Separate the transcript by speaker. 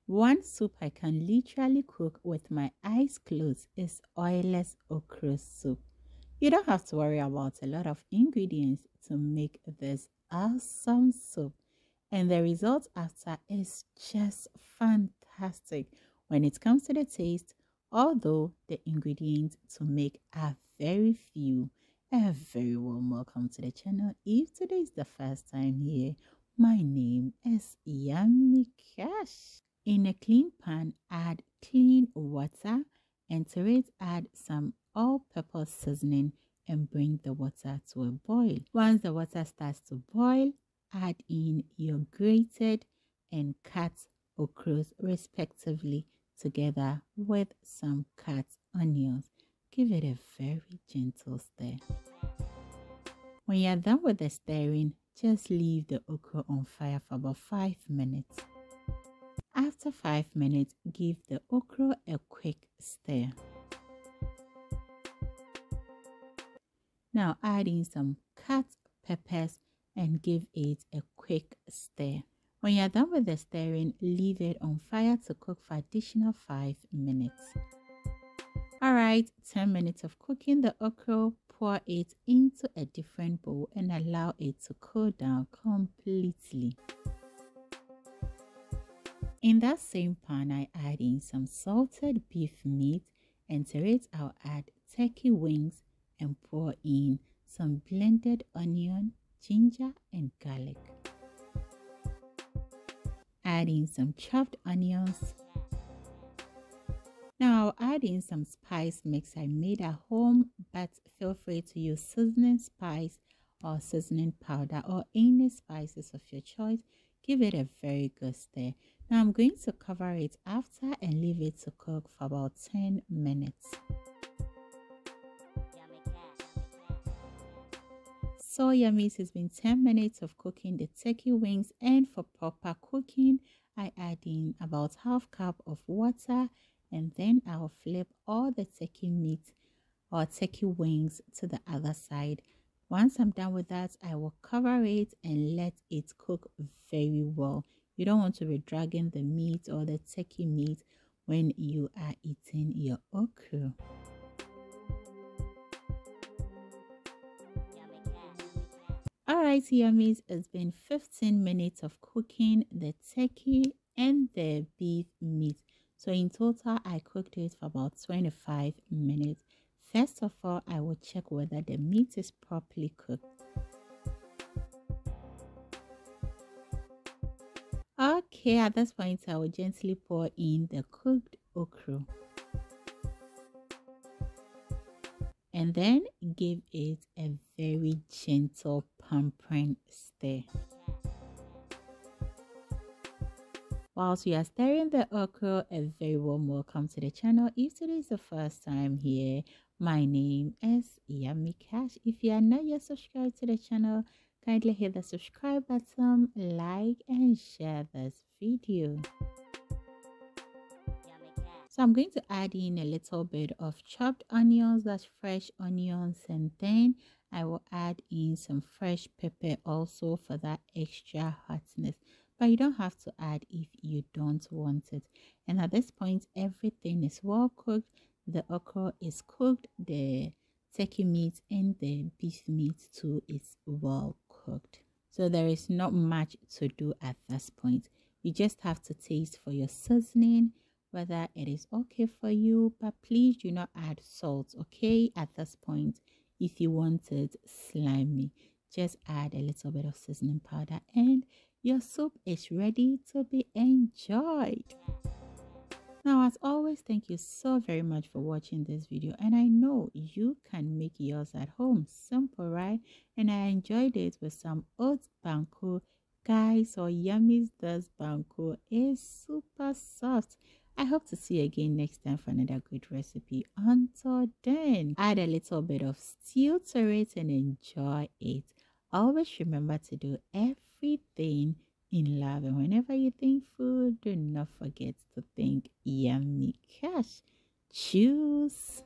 Speaker 1: One soup I can literally cook with my eyes closed is oilless okra soup. You don't have to worry about a lot of ingredients to make this awesome soup, and the result after is just fantastic when it comes to the taste. Although the ingredients to make are very few. A very warm welcome to the channel. If today is the first time here, my name is Yummy Cash. In a clean pan, add clean water, and to it add some all-purpose seasoning and bring the water to a boil. Once the water starts to boil, add in your grated and cut okras respectively together with some cut onions. Give it a very gentle stir. When you're done with the stirring, just leave the okra on fire for about 5 minutes. After 5 minutes, give the okra a quick stir. Now add in some cut peppers and give it a quick stir. When you're done with the stirring, leave it on fire to cook for additional 5 minutes. Alright, 10 minutes of cooking the okra, pour it into a different bowl and allow it to cool down completely. In that same pan, I add in some salted beef meat, and to it I'll add turkey wings and pour in some blended onion, ginger and garlic. Add in some chopped onions. Now I'll add in some spice mix I made at home, but feel free to use seasoning spice or seasoning powder or any spices of your choice. Give it a very good stir. Now I'm going to cover it after and leave it to cook for about 10 minutes. So yummies, it's been 10 minutes of cooking the turkey wings, and for proper cooking, I add in about half cup of water, and then I'll flip all the turkey meat or turkey wings to the other side. Once I'm done with that, I will cover it and let it cook very well. You don't want to be dragging the meat or the turkey meat when you are eating your okra. Alright yummies, it's been 15 minutes of cooking the turkey and the beef meat. So in total, I cooked it for about 25 minutes. First of all, I will check whether the meat is properly cooked. Okay, at this point, I will gently pour in the cooked okra. And then give it a very gentle pampering stir. Whilst we are stirring the okra, a very warm welcome to the channel. If today is the first time here, my name is Yummy Cash. If you are not yet subscribed to the channel, kindly hit the subscribe button, like and share this video. So I'm going to add in a little bit of chopped onions, that's fresh onions, and then I will add in some fresh pepper also for that extra hotness. But you don't have to add if you don't want it. And at this point, everything is well cooked. The okra is cooked, the turkey meat and the beef meat too is well cooked. So there is not much to do at this point. You just have to taste for your seasoning, whether it is okay for you, but please do not add salt, okay? At this point, if you want it slimy, just add a little bit of seasoning powder and your soup is ready to be enjoyed. Now, as always, thank you so very much for watching this video, and I know you can make yours at home. Simple, right? And I enjoyed it with some oat banku. Guys, or yummies, this banku is super soft. I hope to see you again next time for another great recipe. Until then, add a little bit of stew to it and enjoy it. Always remember to do everything in love, and whenever you think food, do not forget to think Yummy Cash. Choose.